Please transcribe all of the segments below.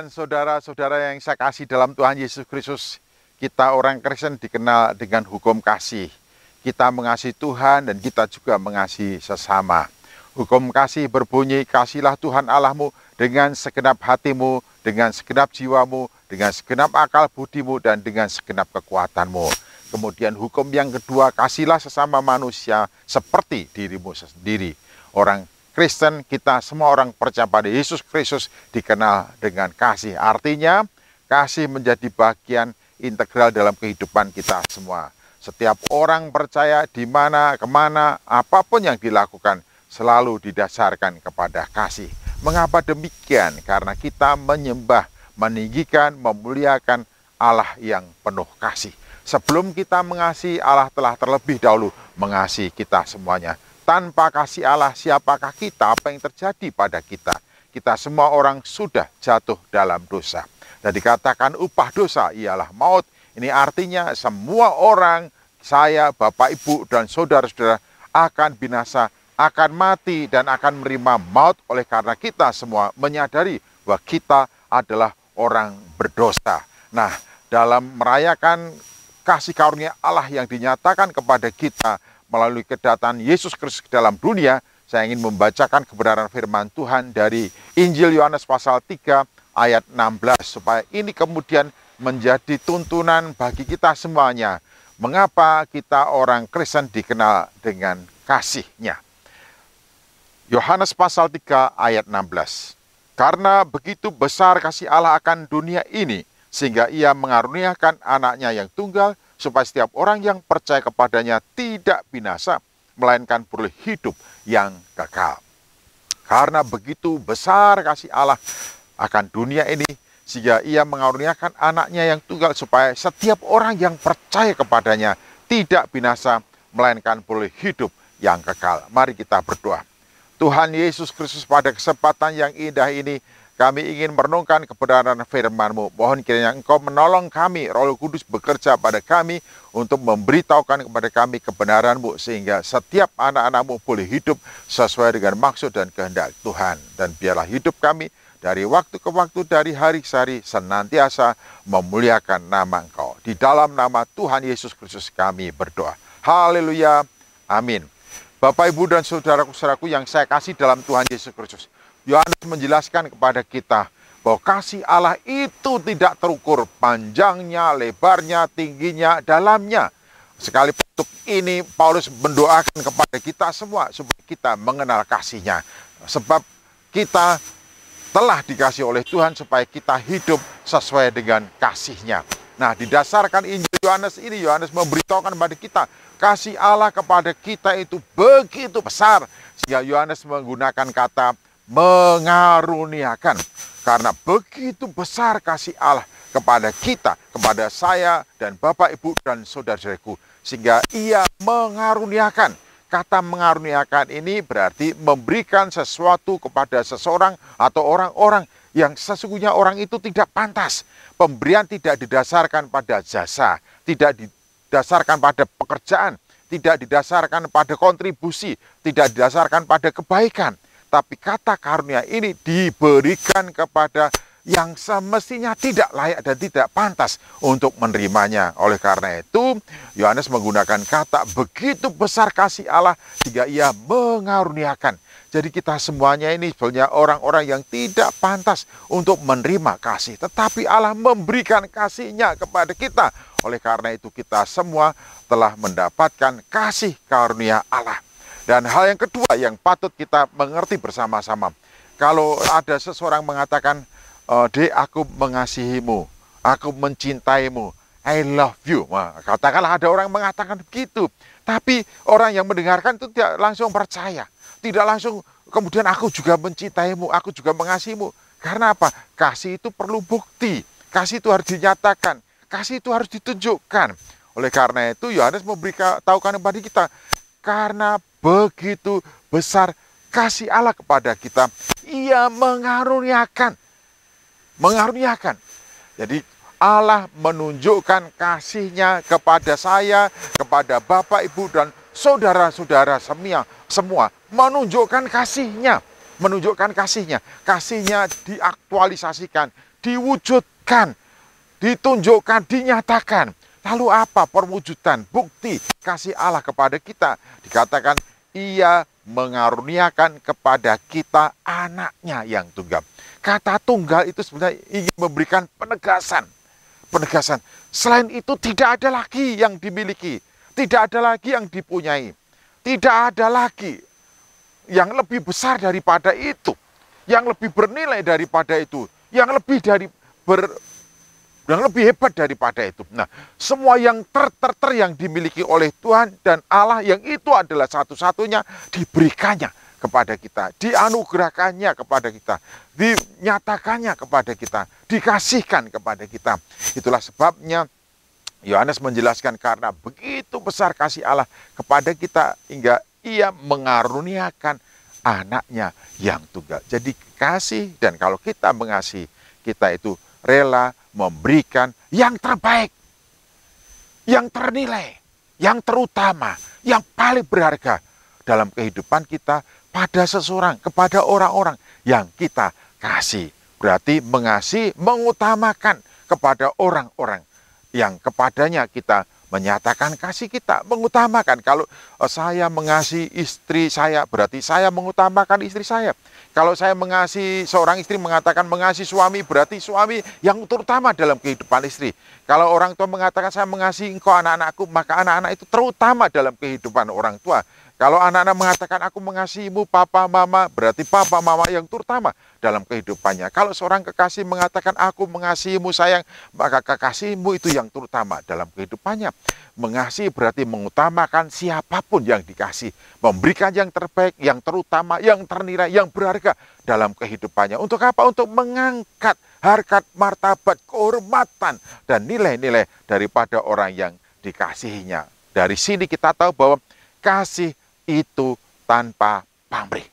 dan saudara-saudara yang saya kasih dalam Tuhan Yesus Kristus, kita orang Kristen dikenal dengan hukum kasih. Kita mengasihi Tuhan dan kita juga mengasihi sesama. Hukum kasih berbunyi, kasihlah Tuhan Allahmu dengan segenap hatimu, dengan segenap jiwamu, dengan segenap akal budimu, dan dengan segenap kekuatanmu. Kemudian hukum yang kedua, kasihlah sesama manusia seperti dirimu sendiri. Orang Kristen, kita semua orang percaya pada Yesus Kristus dikenal dengan kasih. Artinya, kasih menjadi bagian integral dalam kehidupan kita semua. Setiap orang percaya di mana, kemana, apapun yang dilakukan, selalu didasarkan kepada kasih. Mengapa demikian? Karena kita menyembah, meninggikan, memuliakan Allah yang penuh kasih. Sebelum kita mengasihi, Allah telah terlebih dahulu mengasihi kita semuanya. Tanpa kasih Allah, siapakah kita? Apa yang terjadi pada kita? Kita semua orang sudah jatuh dalam dosa. Dan dikatakan upah dosa ialah maut. Ini artinya semua orang, saya, Bapak, Ibu, dan saudara-saudara akan binasa, akan mati, dan akan menerima maut oleh karena kita semua menyadari bahwa kita adalah orang berdosa. Nah, dalam merayakan kasih karunia Allah yang dinyatakan kepada kita melalui kedatangan Yesus Kristus ke dalam dunia, saya ingin membacakan kebenaran firman Tuhan dari Injil Yohanes pasal 3 ayat 16, supaya ini kemudian menjadi tuntunan bagi kita semuanya. Mengapa kita orang Kristen dikenal dengan kasih-Nya? Yohanes pasal 3 ayat 16. Karena begitu besar kasih Allah akan dunia ini, sehingga Ia mengaruniakan anaknya yang tunggal, supaya setiap orang yang percaya kepadanya tidak binasa, melainkan beroleh hidup yang kekal. Karena begitu besar kasih Allah akan dunia ini, sehingga Ia mengaruniakan anaknya yang tunggal, supaya setiap orang yang percaya kepadanya tidak binasa, melainkan beroleh hidup yang kekal. Mari kita berdoa. Tuhan Yesus Kristus, pada kesempatan yang indah ini, kami ingin merenungkan kebenaran firman-Mu. Mohon kiranya Engkau menolong kami, Roh Kudus bekerja pada kami untuk memberitahukan kepada kami kebenaran-Mu, sehingga setiap anak-anak-Mu boleh hidup sesuai dengan maksud dan kehendak Tuhan. Dan biarlah hidup kami dari waktu ke waktu, dari hari ke hari, senantiasa memuliakan nama Engkau. Di dalam nama Tuhan Yesus Kristus kami berdoa. Haleluya. Amin. Bapak, Ibu, dan saudaraku-saudaraku yang saya kasih dalam Tuhan Yesus Kristus, Yohanes menjelaskan kepada kita bahwa kasih Allah itu tidak terukur panjangnya, lebarnya, tingginya, dalamnya. Sekali untuk ini Paulus mendoakan kepada kita semua supaya kita mengenal kasih-Nya. Sebab kita telah dikasih oleh Tuhan supaya kita hidup sesuai dengan kasih-Nya. Nah, didasarkan Injil Yohanes ini, Yohanes memberitahukan kepada kita kasih Allah kepada kita itu begitu besar, sehingga Yohanes menggunakan kata mengaruniakan. Karena begitu besar kasih Allah kepada kita, kepada saya dan Bapak, Ibu, dan saudara-saudaraku, sehingga Ia mengaruniakan. Kata mengaruniakan ini berarti memberikan sesuatu kepada seseorang atau orang-orang yang sesungguhnya orang itu tidak pantas. Pemberian tidak didasarkan pada jasa, tidak didasarkan pada pekerjaan, tidak didasarkan pada kontribusi, tidak didasarkan pada kebaikan. Tapi kata karunia ini diberikan kepada yang semestinya tidak layak dan tidak pantas untuk menerimanya. Oleh karena itu, Yohanes menggunakan kata begitu besar kasih Allah sehingga Ia mengaruniakan. Jadi kita semuanya ini sebenarnya orang-orang yang tidak pantas untuk menerima kasih. Tetapi Allah memberikan kasih-Nya kepada kita. Oleh karena itu kita semua telah mendapatkan kasih karunia Allah. Dan hal yang kedua yang patut kita mengerti bersama-sama. Kalau ada seseorang mengatakan, Dek, aku mengasihimu, aku mencintaimu, I love you. Nah, katakanlah ada orang mengatakan begitu. Tapi orang yang mendengarkan itu tidak langsung percaya. Tidak langsung kemudian aku juga mencintaimu, aku juga mengasihimu. Karena apa? Kasih itu perlu bukti. Kasih itu harus dinyatakan. Kasih itu harus ditunjukkan. Oleh karena itu Yohanes memberitahukan kepada kita. Karena begitu besar kasih Allah kepada kita, Ia mengaruniakan. Mengaruniakan. Jadi Allah menunjukkan kasih-Nya kepada saya, kepada Bapak, Ibu, dan saudara-saudara semua. Menunjukkan kasih-Nya. Menunjukkan kasih-Nya. Kasih-Nya diaktualisasikan, diwujudkan, ditunjukkan, dinyatakan. Lalu apa perwujudan, bukti kasih Allah kepada kita? Dikatakan ia mengaruniakan kepada kita anaknya yang tunggal. Kata tunggal itu sebenarnya ingin memberikan penegasan. Penegasan. Selain itu tidak ada lagi yang dimiliki. Tidak ada lagi yang dipunyai. Tidak ada lagi yang lebih besar daripada itu. Yang lebih bernilai daripada itu. Yang lebih hebat daripada itu. Nah, semua yang yang dimiliki oleh Tuhan dan Allah yang itu adalah satu-satunya diberikannya kepada kita, dianugerahkannya kepada kita, dinyatakannya kepada kita, dikasihkan kepada kita. Itulah sebabnya Yohanes menjelaskan karena begitu besar kasih Allah kepada kita hingga ia mengaruniakan anaknya yang tunggal. Jadi kasih, dan kalau kita mengasihi, kita itu rela memberikan yang terbaik, yang ternilai, yang terutama, yang paling berharga dalam kehidupan kita pada seseorang, kepada orang-orang yang kita kasih. Berarti mengasihi, mengutamakan kepada orang-orang yang kepadanya kita menyatakan kasih kita, mengutamakan. Kalau saya mengasihi istri saya, berarti saya mengutamakan istri saya. Kalau saya mengasihi seorang istri, mengatakan mengasihi suami, berarti suami yang terutama dalam kehidupan istri. Kalau orang tua mengatakan saya mengasihi engkau anak-anakku, maka anak-anak itu terutama dalam kehidupan orang tua. Kalau anak-anak mengatakan aku mengasihimu papa mama, berarti papa mama yang terutama dalam kehidupannya. Kalau seorang kekasih mengatakan aku mengasihimu sayang, maka kekasihmu itu yang terutama dalam kehidupannya. Mengasihi berarti mengutamakan siapapun yang dikasih, memberikan yang terbaik, yang terutama, yang ternilai, yang berharga dalam kehidupannya. Untuk apa? Untuk mengangkat harkat, martabat, kehormatan, dan nilai-nilai daripada orang yang dikasihinya. Dari sini kita tahu bahwa kasih itu tanpa pamrih.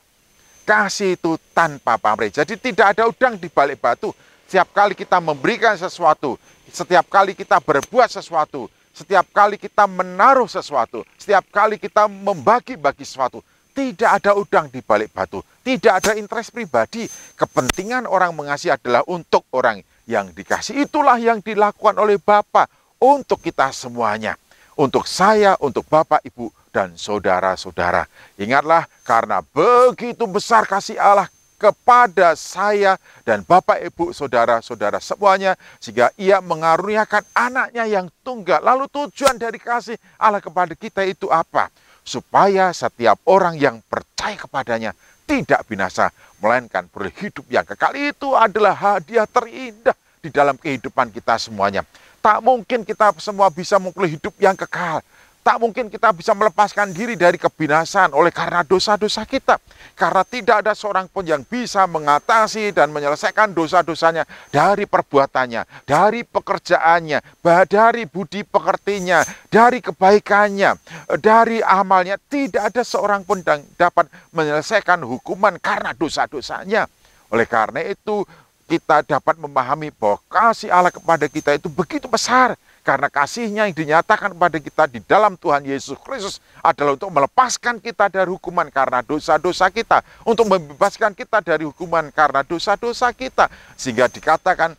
Kasih itu tanpa pamrih. Jadi tidak ada udang di balik batu. Setiap kali kita memberikan sesuatu, setiap kali kita berbuat sesuatu, setiap kali kita menaruh sesuatu, setiap kali kita membagi-bagi sesuatu, tidak ada udang di balik batu. Tidak ada interest pribadi. Kepentingan orang mengasihi adalah untuk orang yang dikasih. Itulah yang dilakukan oleh Bapa untuk kita semuanya. Untuk saya, untuk Bapak, Ibu, dan saudara-saudara. Ingatlah, karena begitu besar kasih Allah kepada saya dan Bapak, Ibu, saudara-saudara semuanya, sehingga ia mengaruniakan anaknya yang tunggal. Lalu tujuan dari kasih Allah kepada kita itu apa? Supaya setiap orang yang percaya kepadanya tidak binasa, melainkan beroleh hidup yang kekal. Itu adalah hadiah terindah di dalam kehidupan kita semuanya. Tak mungkin kita semua bisa memperoleh hidup yang kekal. Tak mungkin kita bisa melepaskan diri dari kebinasaan oleh karena dosa-dosa kita. Karena tidak ada seorang pun yang bisa mengatasi dan menyelesaikan dosa-dosanya dari perbuatannya, dari pekerjaannya, dari budi pekertinya, dari kebaikannya, dari amalnya. Tidak ada seorang pun yang dapat menyelesaikan hukuman karena dosa-dosanya. Oleh karena itu, kita dapat memahami bahwa kasih Allah kepada kita itu begitu besar. Karena kasihnya yang dinyatakan kepada kita di dalam Tuhan Yesus Kristus adalah untuk melepaskan kita dari hukuman karena dosa-dosa kita. Untuk membebaskan kita dari hukuman karena dosa-dosa kita. Sehingga dikatakan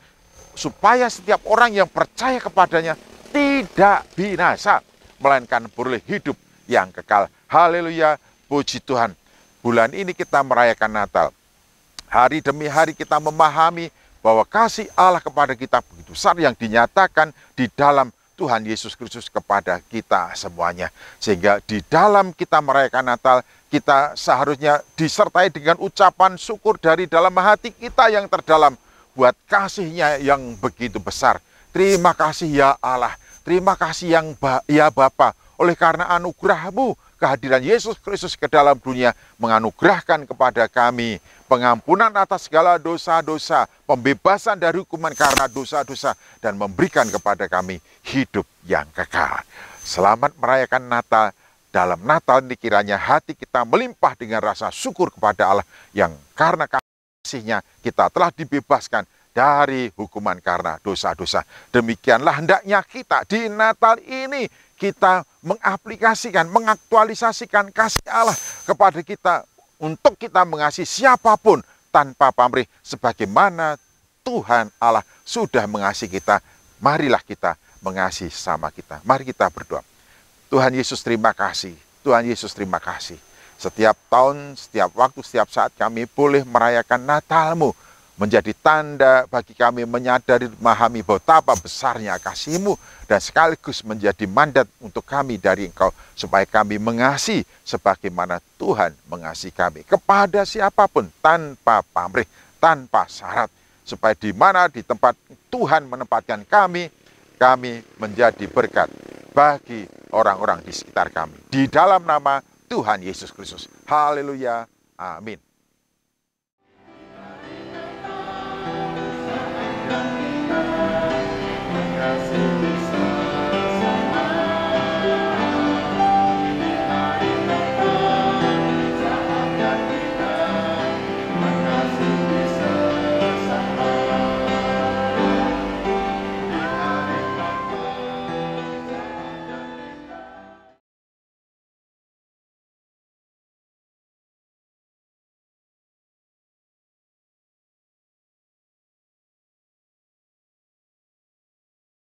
supaya setiap orang yang percaya kepadanya tidak binasa, melainkan beroleh hidup yang kekal. Haleluya, puji Tuhan. Bulan ini kita merayakan Natal. Hari demi hari kita memahami bahwa kasih Allah kepada kita begitu besar yang dinyatakan di dalam Tuhan Yesus Kristus kepada kita semuanya. Sehingga di dalam kita merayakan Natal, kita seharusnya disertai dengan ucapan syukur dari dalam hati kita yang terdalam buat kasih-Nya yang begitu besar. Terima kasih ya Allah, terima kasih ya Bapa, oleh karena anugerah-Mu, kehadiran Yesus Kristus ke dalam dunia menganugerahkan kepada kami pengampunan atas segala dosa-dosa, pembebasan dari hukuman karena dosa-dosa, dan memberikan kepada kami hidup yang kekal. Selamat merayakan Natal. Dalam Natal ini kiranya hati kita melimpah dengan rasa syukur kepada Allah yang karena kasih-Nya kita telah dibebaskan dari hukuman karena dosa-dosa. Demikianlah hendaknya kita di Natal ini kita mengaplikasikan, mengaktualisasikan kasih Allah kepada kita untuk kita mengasihi siapapun tanpa pamrih, sebagaimana Tuhan Allah sudah mengasihi kita, marilah kita mengasihi sesama kita. Mari kita berdoa. Tuhan Yesus terima kasih. Tuhan Yesus terima kasih. Setiap tahun, setiap waktu, setiap saat kami boleh merayakan Natal-Mu, menjadi tanda bagi kami menyadari, memahami betapa besarnya kasih-Mu, dan sekaligus menjadi mandat untuk kami dari Engkau, supaya kami mengasihi sebagaimana Tuhan mengasihi kami, kepada siapapun, tanpa pamrih, tanpa syarat, supaya di mana di tempat Tuhan menempatkan kami menjadi berkat bagi orang-orang di sekitar kami. Di dalam nama Tuhan Yesus Kristus. Haleluya. Amin.